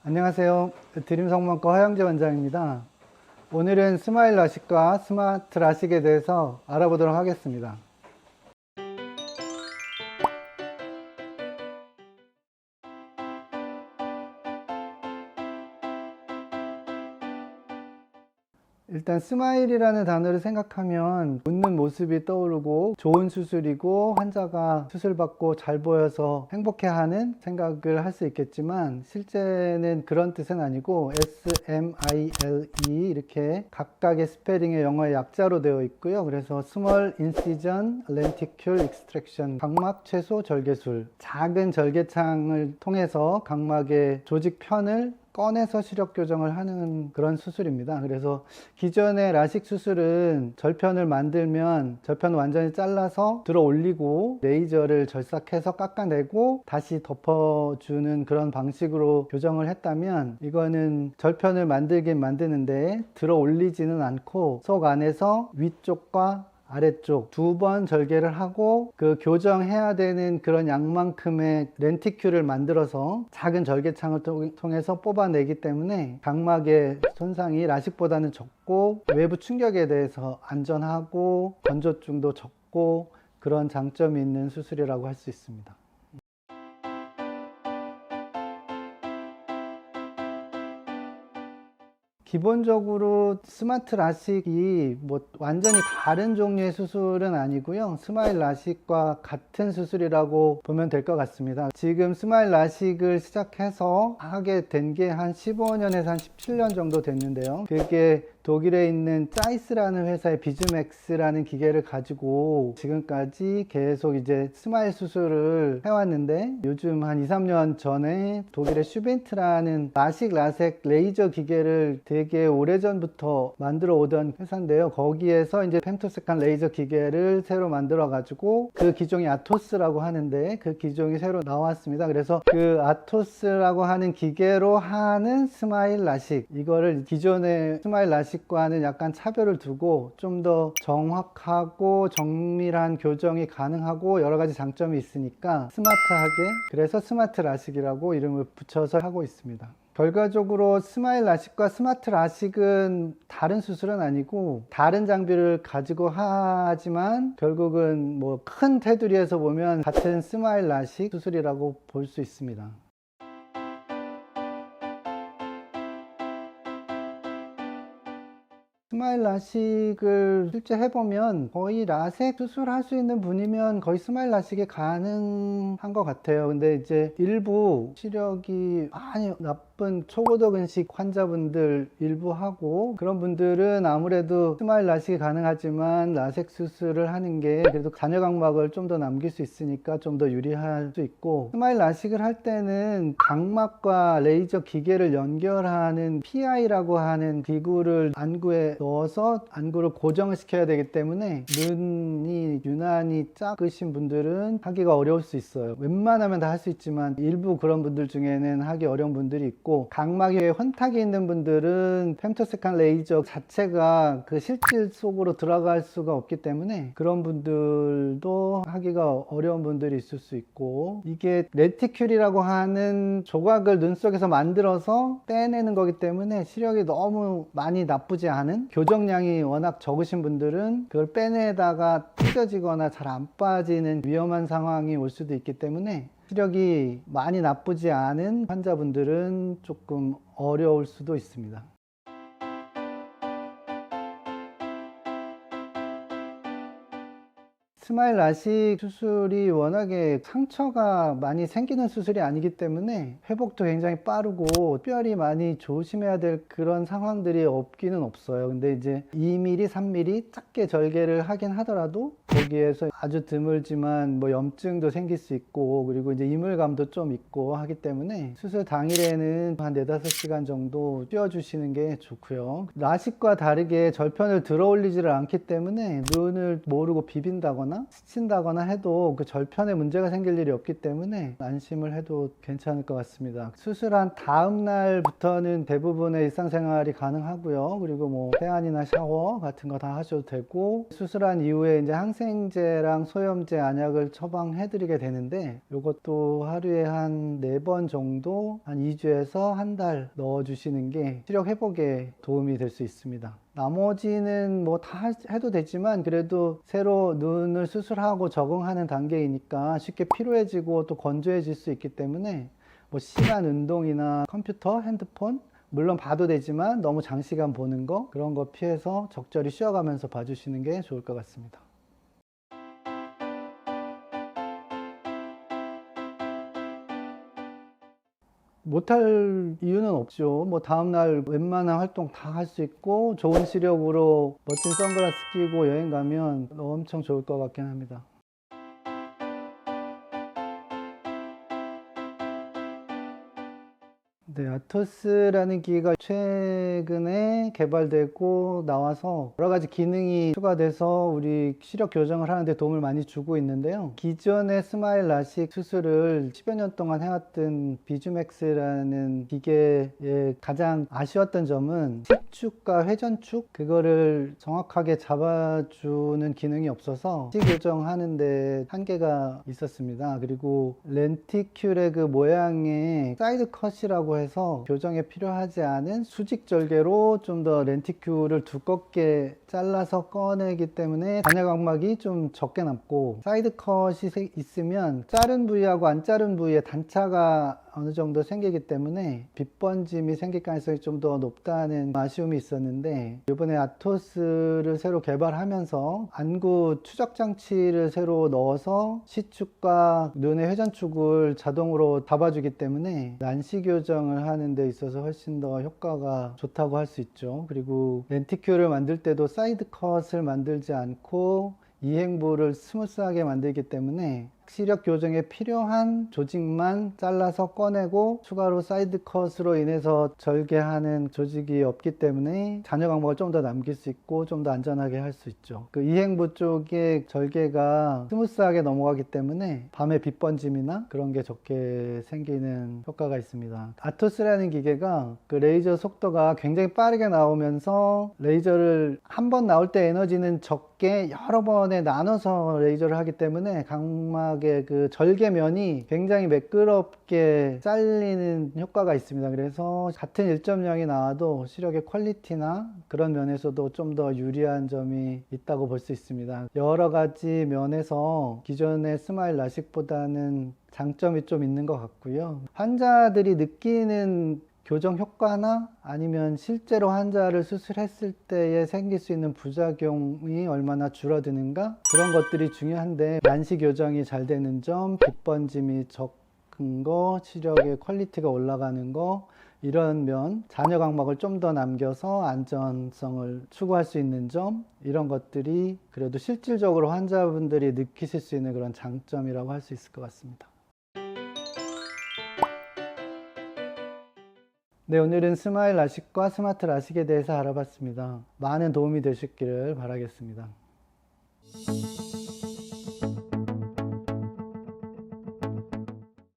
안녕하세요. 드림성형외과 허영재 원장입니다. 오늘은 스마일 라식과 스마트 라식에 대해서 알아보도록 하겠습니다. 일단 스마일이라는 단어를 생각하면 웃는 모습이 떠오르고 좋은 수술이고 환자가 수술받고 잘 보여서 행복해하는 생각을 할 수 있겠지만 실제는 그런 뜻은 아니고 SMILE 이렇게 각각의 스페링의 영어의 약자로 되어 있고요. 그래서 Small Incision Lenticle Extraction, 각막 최소 절개술, 작은 절개창을 통해서 각막의 조직편을 꺼내서 시력 교정을 하는 그런 수술입니다. 그래서 기존의 라식 수술은 절편을 만들면 절편을 완전히 잘라서 들어 올리고 레이저를 절삭해서 깎아내고 다시 덮어주는 그런 방식으로 교정을 했다면, 이거는 절편을 만들긴 만드는데 들어 올리지는 않고 속 안에서 위쪽과 아래쪽 두 번 절개를 하고 그 교정해야 되는 그런 양만큼의 렌티큘을 만들어서 작은 절개창을 통해서 뽑아내기 때문에 각막의 손상이 라식보다는 적고 외부 충격에 대해서 안전하고 건조증도 적고 그런 장점이 있는 수술이라고 할 수 있습니다. 기본적으로 스마트 라식이 뭐 완전히 다른 종류의 수술은 아니고요. 스마일 라식과 같은 수술이라고 보면 될 것 같습니다. 지금 스마일 라식을 시작해서 하게 된 게 한 15년에서 한 17년 정도 됐는데요. 그게 독일에 있는 짜이스라는 회사의 비즈맥스라는 기계를 가지고 지금까지 계속 이제 스마일 수술을 해왔는데, 요즘 한 2, 3년 전에 독일의 슈벤트라는 라식 라섹 레이저 기계를 되게 오래전부터 만들어 오던 회사인데요. 거기에서 이제 femtosecond 레이저 기계를 새로 만들어 가지고 그 기종이 아토스라고 하는데 그 기종이 새로 나왔습니다. 그래서 그 아토스라고 하는 기계로 하는 스마일 라식, 이거를 기존의 스마일 라식과는 약간 차별을 두고 좀 더 정확하고 정밀한 교정이 가능하고 여러 가지 장점이 있으니까 스마트하게, 그래서 스마트 라식이라고 이름을 붙여서 하고 있습니다. 결과적으로 스마일 라식과 스마트 라식은 다른 수술은 아니고 다른 장비를 가지고 하지만 결국은 뭐 큰 테두리에서 보면 같은 스마일 라식 수술이라고 볼 수 있습니다. 스마일 라식을 실제 해보면 거의 라섹 수술할 수 있는 분이면 거의 스마일 라식이 가능한 것 같아요. 근데 이제 일부 시력이 많이 나쁜 초고도근식 환자분들 일부 하고, 그런 분들은 아무래도 스마일 라식이 가능하지만 라섹 수술을 하는 게 그래도 잔여각막을 좀 더 남길 수 있으니까 좀 더 유리할 수 있고, 스마일 라식을 할 때는 각막과 레이저 기계를 연결하는 PI라고 하는 기구를 안구에 넣어서 안구를 고정을 시켜야 되기 때문에 눈이 유난히 작으신 분들은 하기가 어려울 수 있어요. 웬만하면 다 할 수 있지만 일부 그런 분들 중에는 하기 어려운 분들이 있고, 각막에 혼탁이 있는 분들은 femtosecond 레이저 자체가 그 실질 속으로 들어갈 수가 없기 때문에 그런 분들도 하기가 어려운 분들이 있을 수 있고, 이게 레티큘이라고 하는 조각을 눈 속에서 만들어서 떼내는 거기 때문에 시력이 너무 많이 나쁘지 않은, 교정량이 워낙 적으신 분들은 그걸 빼내다가 찢어지거나 잘 안 빠지는 위험한 상황이 올 수도 있기 때문에 시력이 많이 나쁘지 않은 환자분들은 조금 어려울 수도 있습니다. 스마일 라식 수술이 워낙에 상처가 많이 생기는 수술이 아니기 때문에 회복도 굉장히 빠르고 특별히 많이 조심해야 될 그런 상황들이 없기는 없어요. 근데 이제 2mm, 3mm 작게 절개를 하긴 하더라도 거기에서 아주 드물지만 뭐 염증도 생길 수 있고, 그리고 이제 이물감도 좀 있고 하기 때문에 수술 당일에는 한 4-5시간 정도 쉬어주시는 게 좋고요. 라식과 다르게 절편을 들어 올리지를 않기 때문에 눈을 모르고 비빈다거나 아프거나 스친다거나 해도 그 절편에 문제가 생길 일이 없기 때문에 안심을 해도 괜찮을 것 같습니다. 수술한 다음 날부터는 대부분의 일상생활이 가능하고요. 그리고 뭐 세안이나 샤워 같은 거 다 하셔도 되고, 수술한 이후에 이제 항생제랑 소염제, 안약을 처방해 드리게 되는데, 이것도 하루에 한 4번 정도 한 2주에서 한 달 넣어 주시는 게 시력 회복에 도움이 될 수 있습니다. 나머지는 뭐 다 해도 되지만, 그래도 새로 눈을 수술하고 적응하는 단계이니까 쉽게 피로해지고 또 건조해질 수 있기 때문에, 뭐 심한 운동이나 컴퓨터, 핸드폰 물론 봐도 되지만 너무 장시간 보는 거, 그런 거 피해서 적절히 쉬어가면서 봐주시는 게 좋을 것 같습니다. 못할 이유는 없죠. 뭐 다음날 웬만한 활동 다 할 수 있고, 좋은 시력으로 멋진 선글라스 끼고 여행 가면 엄청 좋을 것 같긴 합니다. 네, 아토스라는 기계가 최근에 개발되고 나와서 여러 가지 기능이 추가돼서 우리 시력 교정을 하는데 도움을 많이 주고 있는데요. 기존의 스마일 라식 수술을 10여 년 동안 해왔던 비주맥스라는 기계의 가장 아쉬웠던 점은 시축과 회전축, 그거를 정확하게 잡아주는 기능이 없어서 시 교정하는데 한계가 있었습니다. 그리고 렌티큘의 그 모양의 사이드 컷이라고 해서 교정에 필요하지 않은 수직 절개로 좀 더 렌티큘을 두껍게 잘라서 꺼내기 때문에 잔여각막이 좀 적게 남고, 사이드 컷이 있으면 자른 부위하고 안 자른 부위에 단차가 어느 정도 생기기 때문에 빛번짐이 생길 가능성이 좀 더 높다는 아쉬움이 있었는데, 이번에 아토스를 새로 개발하면서 안구 추적 장치를 새로 넣어서 시축과 눈의 회전축을 자동으로 잡아주기 때문에 난시 교정을 하는 데 있어서 훨씬 더 효과가 좋다고 할 수 있죠. 그리고 렌티큘을 만들 때도 사이드 컷을 만들지 않고 이행부를 스무스하게 만들기 때문에 시력 교정에 필요한 조직만 잘라서 꺼내고, 추가로 사이드 컷으로 인해서 절개하는 조직이 없기 때문에 잔여각막을 좀 더 남길 수 있고 좀 더 안전하게 할 수 있죠. 그 이행부 쪽에 절개가 스무스하게 넘어가기 때문에 밤에 빛번짐이나 그런 게 적게 생기는 효과가 있습니다. 아토스라는 기계가 그 레이저 속도가 굉장히 빠르게 나오면서 레이저를 한 번 나올 때 에너지는 적게 여러 번에 나눠서 레이저를 하기 때문에 각막 그 절개면이 굉장히 매끄럽게 잘리는 효과가 있습니다. 그래서 같은 1.0이 나와도 시력의 퀄리티나 그런 면에서도 좀 더 유리한 점이 있다고 볼 수 있습니다. 여러 가지 면에서 기존의 스마일 라식보다는 장점이 좀 있는 것 같고요. 환자들이 느끼는 교정 효과나 아니면 실제로 환자를 수술했을 때에 생길 수 있는 부작용이 얼마나 줄어드는가, 그런 것들이 중요한데, 난시 교정이 잘 되는 점, 빛번짐이 적은 거, 시력의 퀄리티가 올라가는 거, 이런 면, 잔여각막을 좀 더 남겨서 안전성을 추구할 수 있는 점, 이런 것들이 그래도 실질적으로 환자분들이 느끼실 수 있는 그런 장점이라고 할 수 있을 것 같습니다. 네, 오늘은 스마일 라식과 스마트 라식에 대해서 알아봤습니다. 많은 도움이 되셨기를 바라겠습니다.